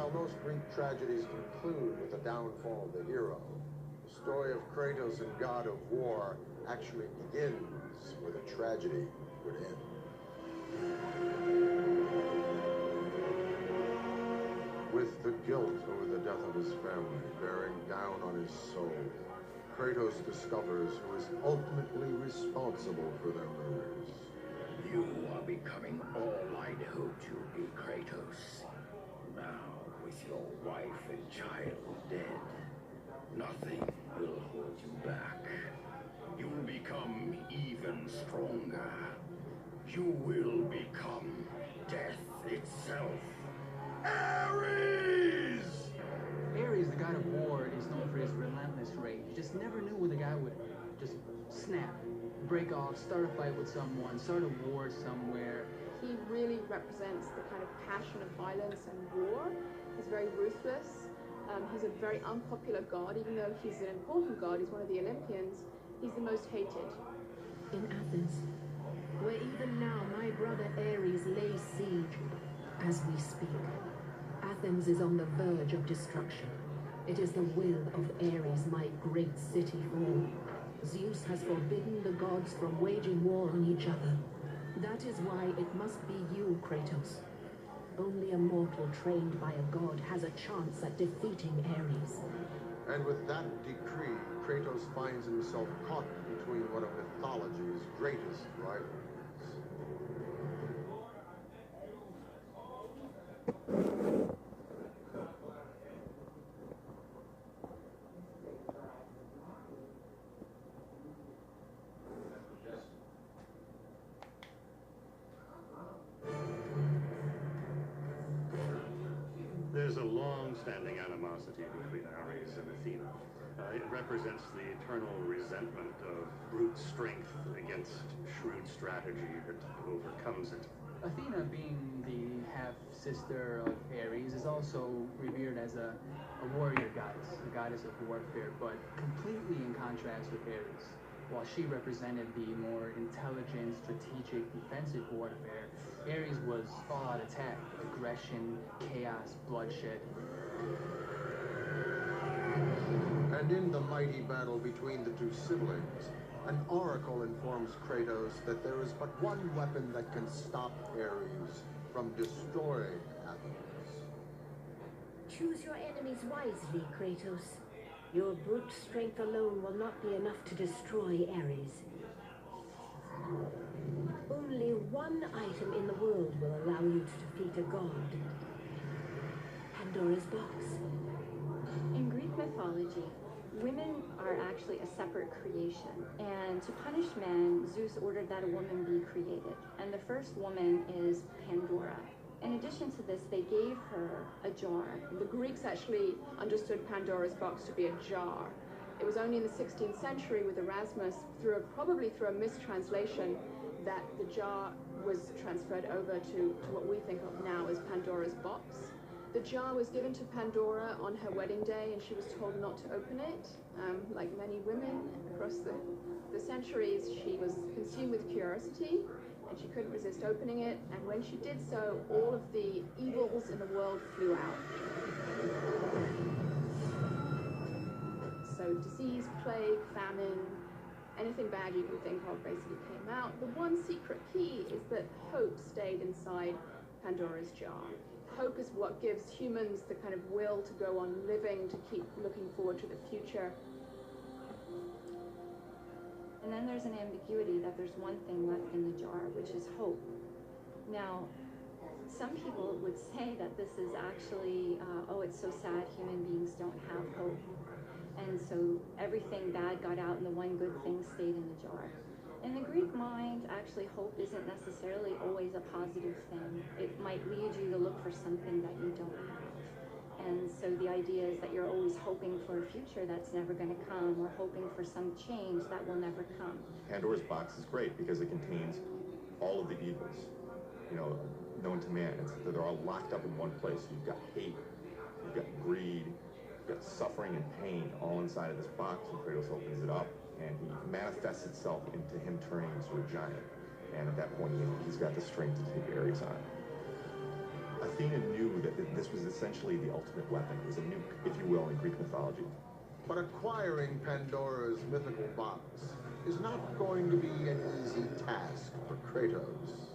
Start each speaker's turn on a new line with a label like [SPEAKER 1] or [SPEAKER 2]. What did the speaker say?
[SPEAKER 1] While most Greek tragedies conclude with the downfall of the hero, the story of Kratos and God of War actually begins where the tragedy would end. With the guilt over the death of his family bearing down on his soul, Kratos discovers who is ultimately responsible for their murders.
[SPEAKER 2] You are becoming all I'd hoped you'd be, Kratos. Now, with your wife and child dead, nothing will hold you back. You will become even stronger. You will become death itself. Ares!
[SPEAKER 3] Ares, the god of war, is known for his relentless rage. You just never knew when the guy would just snap, break off, start a fight with someone, start a war somewhere.
[SPEAKER 4] He really represents the kind of passion of violence and war. He's very ruthless. He's a very unpopular god, even though he's an important god, he's one of the Olympians. He's the most hated.
[SPEAKER 5] In Athens, where even now my brother Ares lays siege, as we speak, Athens is on the verge of destruction. It is the will of Ares my great city fall. Zeus has forbidden the gods from waging war on each other. That is why it must be you, Kratos. Only a mortal trained by a god has a chance at defeating Ares.
[SPEAKER 1] And with that decree, Kratos finds himself caught between one of mythology's greatest rivals.
[SPEAKER 6] There's a long-standing animosity between Ares and Athena. It represents the eternal resentment of brute strength against shrewd strategy that overcomes it.
[SPEAKER 3] Athena, being the half-sister of Ares, is also revered as a warrior goddess, a goddess of warfare, but completely in contrast with Ares. While she represented the more intelligent, strategic, defensive warfare, Ares was all-out attack, aggression, chaos, bloodshed.
[SPEAKER 1] And in the mighty battle between the two siblings, an oracle informs Kratos that there is but one weapon that can stop Ares from destroying Athens.
[SPEAKER 5] Choose your enemies wisely, Kratos. Your brute strength alone will not be enough to destroy Ares. Only one item in the world will allow you to defeat a god. Pandora's box.
[SPEAKER 7] In Greek mythology, women are actually a separate creation. And to punish men, Zeus ordered that a woman be created. And the first woman is Pandora. In addition to this, they gave her a jar.
[SPEAKER 4] The Greeks actually understood Pandora's box to be a jar. It was only in the 16th century with Erasmus, probably through a mistranslation, that the jar was transferred over to what we think of now as Pandora's box. The jar was given to Pandora on her wedding day, and she was told not to open it. Like many women across the centuries, she was consumed with curiosity, and she couldn't resist opening it. And when she did so, all of the evils in the world flew out. So disease, plague, famine, anything bad you can think of basically came out. The one secret key is that hope stayed inside Pandora's jar. Hope is what gives humans the kind of will to go on living, to keep looking forward to the future.
[SPEAKER 7] And then there's an ambiguity that there's one thing left in the jar, which is hope. Now, some people would say that this is actually, oh, it's so sad human beings don't have hope. And so everything bad got out and the one good thing stayed in the jar. In the Greek mind, actually, hope isn't necessarily always a positive thing. It might lead you to look for something that you don't have. And so the idea is that you're always hoping for a future that's never going to come, or hoping for some change that will never come.
[SPEAKER 8] Pandora's box is great because it contains all of the evils, known to man. They're all locked up in one place. You've got hate, you've got greed, you've got suffering and pain all inside of this box, and Kratos opens it up, and he manifests itself into him turning into a giant. And at that point, he's got the strength to take Ares on. Athena knew that this was essentially the ultimate weapon, is a nuke, if you will, in Greek mythology.
[SPEAKER 1] But acquiring Pandora's mythical box is not going to be an easy task for Kratos.